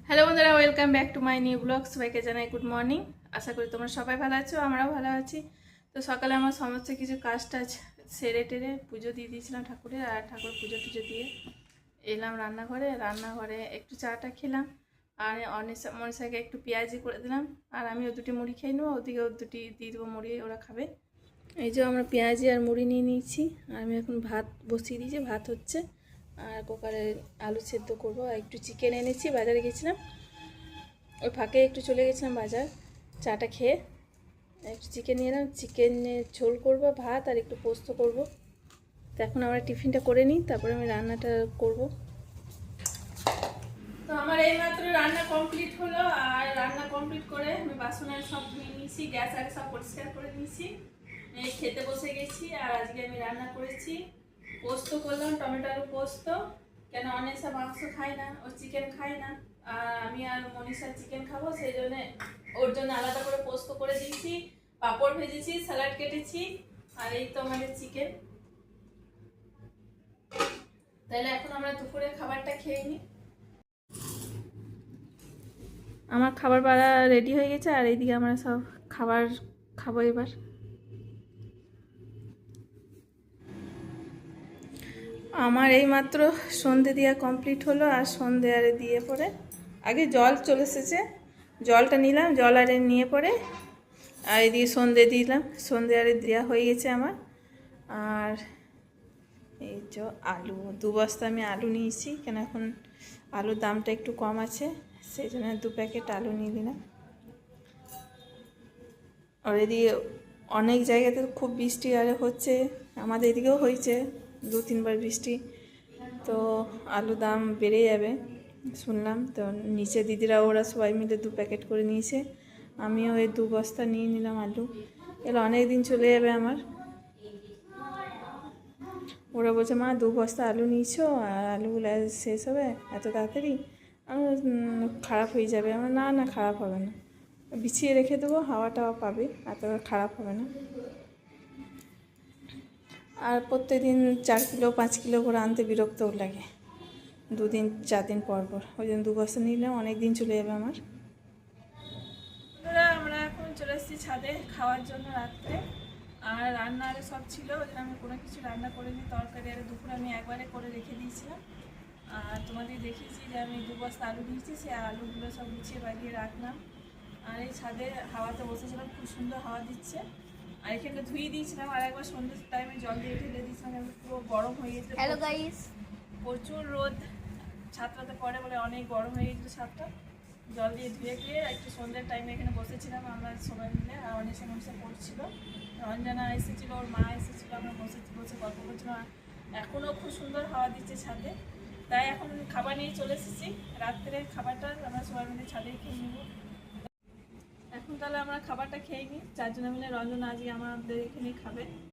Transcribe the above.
Hello বন্ধুরা, welcome back to my new blog. সবাইকে জানাই গুড মর্নিং। আশা করি তোমরা সবাই ভালো আছো, আমরাও ভালো আছি। তো সকালে আমার সমস্ত কিছু কাজ টাজ সেরে টেরে পুজো দিয়ে দিয়েছিলাম ঠাকুরের, আর ঠাকুর পুজো টুজো দিয়ে এলাম রান্নাঘরে একটু চাটা খেলাম, আর মনীষাকে একটু পেঁয়াজি করে দিলাম, আর আমি ও দুটি মুড়ি খেয়ে নেবো, ওদিকে ও দুটি দিয়ে দেবো মুড়ি, ওরা খাবে। এই যে আমরা পেঁয়াজি আর মুড়ি নিয়ে নিয়েছি, আর আমি এখন ভাত বসিয়ে দিয়েছি, ভাত হচ্ছে, আর কুকারে আলু সেদ্ধ করবো। আর একটু চিকেন এনেছি, বাজারে গেছিলাম, ওই ফাঁকে একটু চলে গেছিলাম বাজার, চাটা খেয়ে একটু চিকেন নিয়ে এলাম। চিকেনের ঝোল করবো, ভাত আর একটু পোস্ত করব। তো এখন আমরা টিফিনটা করে নিই, তারপরে আমি রান্নাটা করব। তো আমার এইমাত্র রান্না কমপ্লিট হলো, আর রান্না কমপ্লিট করে আমি বাসনের সব ধুয়ে নিয়েছি, গ্যাস আগে সব পরিষ্কার করে নিয়েছি, খেতে বসে গেছি। আর আজকে আমি রান্না করেছি পোস্ত করলাম, টমেটো আলু পোস্ত। কেন অনেসা মাংস খায় না, ও চিকেন খায় না, আর আমি আর মনীষা চিকেন খাবো, সেই জন্য ওর জন্য আলাদা করে পোস্ত করে দিয়েছি, পাঁপড় ভেজেছি, স্যালাড কেটেছি, আর এই তো আমাদের চিকেন। তাহলে এখন আমরা দুপুরের খাবারটা খেয়ে নিই। আমার খাবার পাড়া রেডি হয়ে গেছে, আর এইদিকে আমরা সব খাবার খাবো এবার। আমার এই মাত্র সন্ধে দেওয়া কমপ্লিট হলো, আর সন্ধে আরে দিয়ে পরে আগে জল চলে এসেছে, জলটা নিলাম, জল আরে নিয়ে পরে আর এদিকে সন্ধে দিলাম, সন্ধে আরে দেওয়া হয়ে গেছে আমার। আর এই যে আলু 2 বস্তা আমি আলু নিয়েছি, কেন এখন আলুর দামটা একটু কম আছে, সেই জন্য 2 প্যাকেট আলু নিয়ে নিলাম। আর এদিকে অনেক জায়গাতে খুব বৃষ্টি আরে হচ্ছে, আমাদের এদিকেও হয়েছে 2-3 বার বৃষ্টি, তো আলু দাম বেড়ে যাবে শুনলাম। তো নিচে দিদিরা ওরা সবাই মিলে 2 প্যাকেট করে নিয়েছে, আমিও এই 2 বস্তা নিয়ে নিলাম আলু, এগুলো অনেক দিন চলে যাবে আমার। ওরা বলছে, মা 2 বস্তা আলু নিয়েছো, আর আলুগুলো শেষ হবে এত তাড়াতাড়ি, আমি খারাপ হয়ে যাবে। আমার না না, খারাপ হবে না, বিছিয়ে রেখে দেবো, হাওয়া টাওয়া পাবে, এত খারাপ হবে না। আর প্রত্যেকদিন 4 কিলো 5 কিলো করে আনতে বিরক্তও লাগে, 2-4 দিন পর পর, ওই জন্য 2 বস্তা নিলাম, অনেক দিন চলে যাবে আমার। আমরা এখন চলে এসেছি ছাদে খাওয়ার জন্য রাত্রে, আর রান্না আরে সব ছিল, ওই জন্য আমি কোনো কিছু রান্না করিনি। তরকারি আরে দুপুরে আমি একবারে করে রেখে দিয়েছিলাম, আর তোমাদের দেখিয়েছি যে আমি 2 বস্তা আলু দিয়েছি, সেই আলুগুলো সব গুছিয়ে বাগিয়ে রাখলাম। আর এই ছাদে হাওয়াতে বসেছিলাম, খুব সুন্দর হাওয়া দিচ্ছে, আর এখানে ধুয়ে দিয়েছিলাম, আর একবার সন্ধ্যের টাইমে জল দিয়ে ঢেলে দিয়েছিলাম, পুরো গরম হয়ে গেছে। হ্যালো গাইস, প্রচুর রোদ ছাদটাতে পড়ে বলে অনেক গরম হয়ে গেছিলো ছাদটা, জল দিয়ে ধুয়ে গিয়ে একটু সন্ধ্যের টাইমে এখানে বসেছিলাম আমরা সবাই মিলে, আর অনেক সমস্যা পড়ছিল, রঞ্জনা এসেছিলো, ওর মা এসেছিলো, আমরা বসে গল্প করছিলাম। এখনও খুব সুন্দর হাওয়া দিচ্ছে ছাদে, তাই এখন খাবার নিয়ে চলে এসেছি, রাত্রের খাবারটা আমরা সবাই মিলে ছাদে খেয়ে নেব। এখন তাহলে আমরা খাবারটা খেয়ে নিই, 4 জনে মিলে। রঞ্জনা আজকে আমাদের এখানেই খাবে।